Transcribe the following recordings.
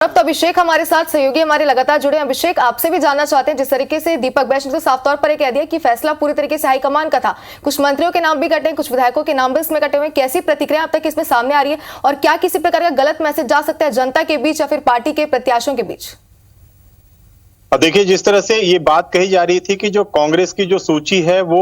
अब तो अभिषेक हमारे साथ सहयोगी हमारे लगातार जुड़े हैं। अभिषेक, आपसे भी जानना चाहते हैं, जिस तरीके से दीपक बैज ने तो साफ तौर पर कह दिया कि फैसला पूरी तरीके से हाईकमान का था, कुछ मंत्रियों के नाम भी कटे, कुछ विधायकों के नाम भी इसमें कटे हुए, कैसी प्रतिक्रिया अब तक इसमें सामने आ रही है और क्या किसी प्रकार का गलत मैसेज जा सकता है जनता के बीच या फिर पार्टी के प्रत्याशियों के बीच? देखिए, जिस तरह से ये बात कही जा रही थी कि जो कांग्रेस की जो सूची है वो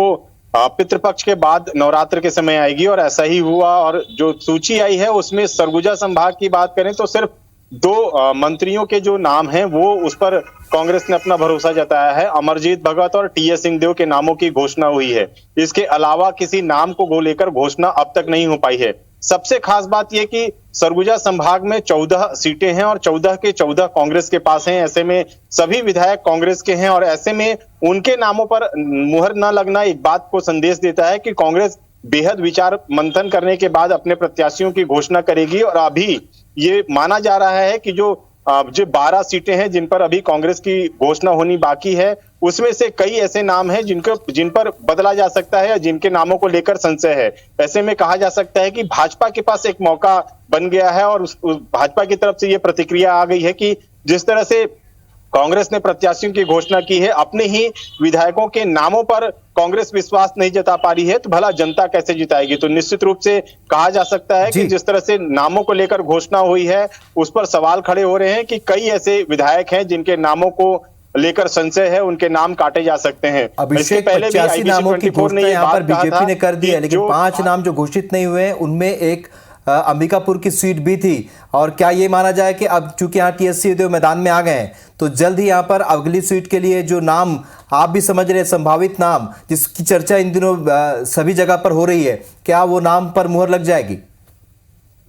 पितृपक्ष के बाद नवरात्र के समय आएगी और ऐसा ही हुआ। और जो सूची आई है उसमें सरगुजा संभाग की बात करें तो सिर्फ दो मंत्रियों के जो नाम हैं वो उस पर कांग्रेस ने अपना भरोसा जताया है। अमरजीत भगत और टीएस सिंहदेव के नामों की घोषणा हुई है। इसके अलावा किसी नाम को लेकर घोषणा अब तक नहीं हो पाई है। सबसे खास बात यह कि सरगुजा संभाग में 14 सीटें हैं और 14 के 14 कांग्रेस के पास हैं। ऐसे में सभी विधायक कांग्रेस के हैं और ऐसे में उनके नामों पर मुहर न लगना एक बात को संदेश देता है कि कांग्रेस बेहद विचार मंथन करने के बाद अपने प्रत्याशियों की घोषणा करेगी। और अभी ये माना जा रहा है कि जो 12 सीटें हैं जिन पर अभी कांग्रेस की घोषणा होनी बाकी है, उसमें से कई ऐसे नाम हैं जिन पर बदला जा सकता है या जिनके नामों को लेकर संशय है। ऐसे में कहा जा सकता है कि भाजपा के पास एक मौका बन गया है और उस भाजपा की तरफ से ये प्रतिक्रिया आ गई है कि जिस तरह से कांग्रेस ने प्रत्याशियों की घोषणा की है, अपने ही विधायकों के नामों पर कांग्रेस विश्वास नहीं जता पा रही है, तो भला जनता कैसे जिताएगी? तो निश्चित रूप से कहा जा सकता है कि जिस तरह से नामों को लेकर घोषणा हुई है उस पर सवाल खड़े हो रहे हैं कि कई ऐसे विधायक हैं जिनके नामों को लेकर संशय है, उनके नाम काटे जा सकते हैं। अभिषेक, 85 नामों की घोषणा यहाँ पर बीजेपी ने कर दी है, लेकिन 5 नाम जो घोषित नहीं हुए उनमें एक अंबिकापुर की सीट भी थी। और क्या ये माना जाए कि अब चूंकि यहाँ टीएस सिंहदेव मैदान में आ गए हैं तो जल्द ही यहाँ पर अगली सीट के लिए जो नाम आप भी समझ रहे हैं, संभावित नाम जिसकी चर्चा इन दिनों सभी जगह पर हो रही है, क्या वो नाम पर मुहर लग जाएगी?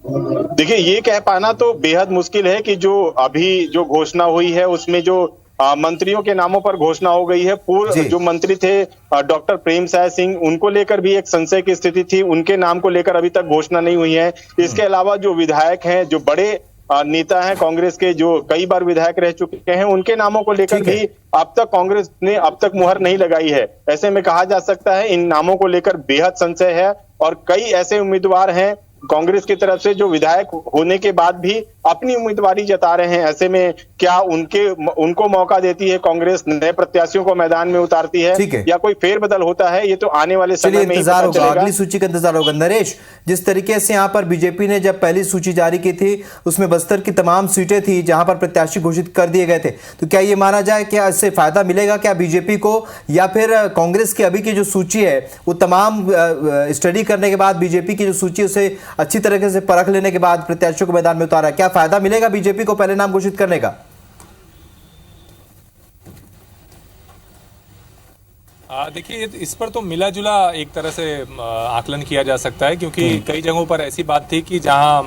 देखिए, ये कह पाना तो बेहद मुश्किल है कि जो अभी जो घोषणा हुई है उसमें जो मंत्रियों के नामों पर घोषणा हो गई है। पूर्व जो मंत्री थे डॉक्टर प्रेमसाय सिंह, उनको लेकर भी एक संशय की स्थिति थी, उनके नाम को लेकर अभी तक घोषणा नहीं हुई है। इसके अलावा जो विधायक हैं, जो बड़े नेता हैं कांग्रेस के, जो कई बार विधायक रह चुके हैं, उनके नामों को लेकर भी अब तक कांग्रेस ने अब तक मुहर नहीं लगाई है। ऐसे में कहा जा सकता है इन नामों को लेकर बेहद संशय है और कई ऐसे उम्मीदवार हैं कांग्रेस की तरफ से जो विधायक होने के बाद भी अपनी उम्मीदवारी जता रहे हैं। ऐसे में क्या उनको मौका देती है कांग्रेस, नए प्रत्याशियों को मैदान में उतारती है या कोई फेरबदल होता है, ये तो आने वाले समय में इंतजार होगा, अगली सूची का इंतजार होगा। नरेश, जिस तरीके से यहाँ पर बीजेपी ने जब पहली सूची जारी की थी उसमें बस्तर की तमाम सीटें थी जहां पर प्रत्याशी घोषित कर दिए गए थे, तो क्या ये माना जाए क्या इससे फायदा मिलेगा क्या बीजेपी को, या फिर कांग्रेस की अभी की जो सूची है वो तमाम स्टडी करने के बाद बीजेपी की जो सूची उसे अच्छी तरीके से परख लेने के बाद प्रत्याशियों को मैदान में उतारा, क्या फायदा मिलेगा बीजेपी को पहले नाम घोषित करने का? देखिए, इस पर तो मिला जुला एक तरह से आकलन किया जा सकता है, क्योंकि कई जगहों पर ऐसी बात थी कि जहां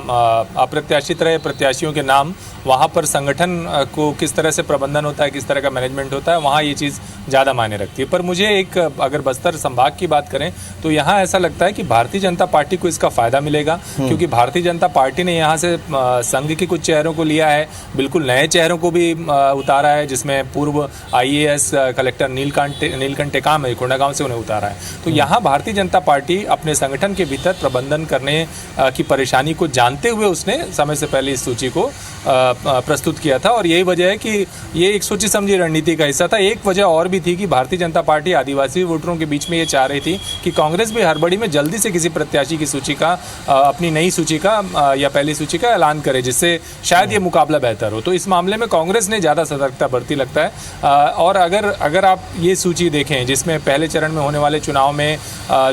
अप्रत्याशित रहे प्रत्याशियों के नाम, वहां पर संगठन को किस तरह से प्रबंधन होता है, किस तरह का मैनेजमेंट होता है, वहां ये चीज़ ज़्यादा मायने रखती है। पर मुझे अगर बस्तर संभाग की बात करें तो यहाँ ऐसा लगता है कि भारतीय जनता पार्टी को इसका फायदा मिलेगा, क्योंकि भारतीय जनता पार्टी ने यहाँ से संघ के कुछ चेहरों को लिया है, बिल्कुल नए चेहरों को भी उतारा है, जिसमें पूर्व IAS कलेक्टर नीलकंठ टेकाम कोंडागांव से उन्हें उतारा है। तो यहाँ भारतीय जनता पार्टी अपने संगठन के भीतर प्रबंधन करने की परेशानी को जानते हुए उसने समय से पहले इस सूची को प्रस्तुत किया था और यही वजह है कि ये एक सोची समझी रणनीति का हिस्सा था। एक वजह और भी थी कि भारतीय जनता पार्टी आदिवासी वोटरों के बीच में ये चाह रही थी कि कांग्रेस भी हड़बड़ी में जल्दी से किसी प्रत्याशी की सूची का, अपनी नई सूची का या पहली सूची का ऐलान करे, जिससे शायद ये मुकाबला बेहतर हो। तो इस मामले में कांग्रेस ने ज़्यादा सतर्कता बरती लगता है। और अगर आप ये सूची देखें जिसमें पहले चरण में होने वाले चुनाव में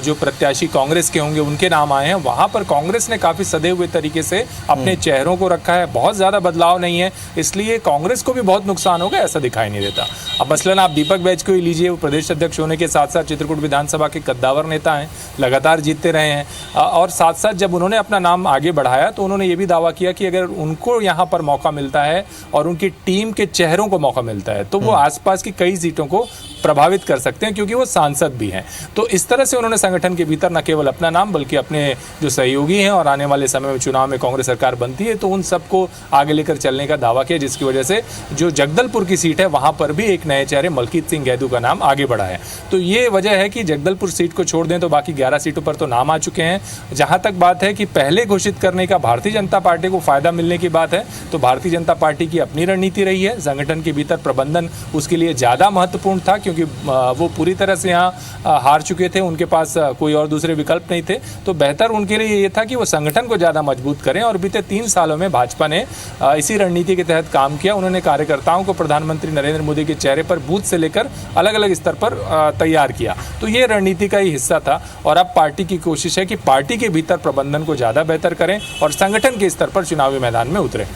जो प्रत्याशी कांग्रेस के होंगे उनके नाम आए हैं, वहां पर कांग्रेस ने काफी सधे हुए तरीके से अपने चेहरों को रखा है, बहुत ज्यादा बदलाव नहीं है, इसलिए कांग्रेस को भी बहुत नुकसान होगा ऐसा दिखाई नहीं देता। अब मसलन आप दीपक बैज को ही लीजिए, वो प्रदेश अध्यक्ष होने के साथ साथ चित्रकूट विधानसभा के कद्दावर नेता हैं, लगातार जीतते रहे हैं और साथ साथ जब उन्होंने अपना नाम आगे बढ़ाया तो उन्होंने ये भी दावा किया कि अगर उनको यहाँ पर मौका मिलता है और उनकी टीम के चेहरों को मौका मिलता है तो वो आसपास की कई सीटों को प्रभावित कर सकते हैं, क्योंकि वो सांसद भी हैं। तो इस तरह से उन्होंने संगठन के भीतर न केवल अपना नाम बल्कि अपने जो सहयोगी हैं और आने वाले समय में चुनाव में कांग्रेस सरकार बनती है तो उन सबको आगे लेकर चलने का दावा किया, जिसकी वजह से जो जगदलपुर की सीट है वहां पर भी एक नए चेहरे मलकीत सिंह गैदू का नाम आगे बढ़ा है। तो ये वजह है कि जगदलपुर सीट को छोड़ दें तो बाकी 11 सीटों पर तो नाम आ चुके हैं। जहां तक बात है कि पहले घोषित करने का भारतीय जनता पार्टी को फायदा मिलने की बात है, तो भारतीय जनता पार्टी की अपनी रणनीति रही है। संगठन के भीतर प्रबंधन उसके लिए ज्यादा महत्वपूर्ण था, क्योंकि वो पूरी तरह से यहाँ हार चुके थे, उनके पास कोई और दूसरे विकल्प नहीं थे। तो बेहतर उनके लिए ये था कि वो संगठन को ज्यादा मजबूत करें, और बीते 3 सालों में भाजपा ने इसी रणनीति के तहत काम किया। उन्होंने कार्यकर्ताओं को प्रधानमंत्री नरेंद्र मोदी के चेहरे पर बूथ से लेकर अलग अलग स्तर पर तैयार किया। तो ये रणनीति का ही हिस्सा था, और अब पार्टी की कोशिश है कि पार्टी के भीतर प्रबंधन को ज्यादा बेहतर करें और संगठन के स्तर पर चुनावी मैदान में उतरे।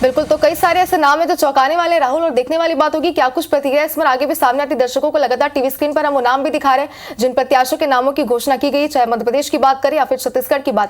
बिल्कुल, तो कई सारे ऐसे नाम है जो चौंकाने वाले राहुल, और देखने वाली बात होगी क्या कुछ प्रतिक्रिया इस पर आगे भी सामने आती। दर्शकों को लगातार टीवी स्क्रीन पर हम वो नाम भी दिखा रहे हैं जिन प्रत्याशियों के नामों की घोषणा की गई, चाहे मध्य प्रदेश की बात करें या फिर छत्तीसगढ़ की बात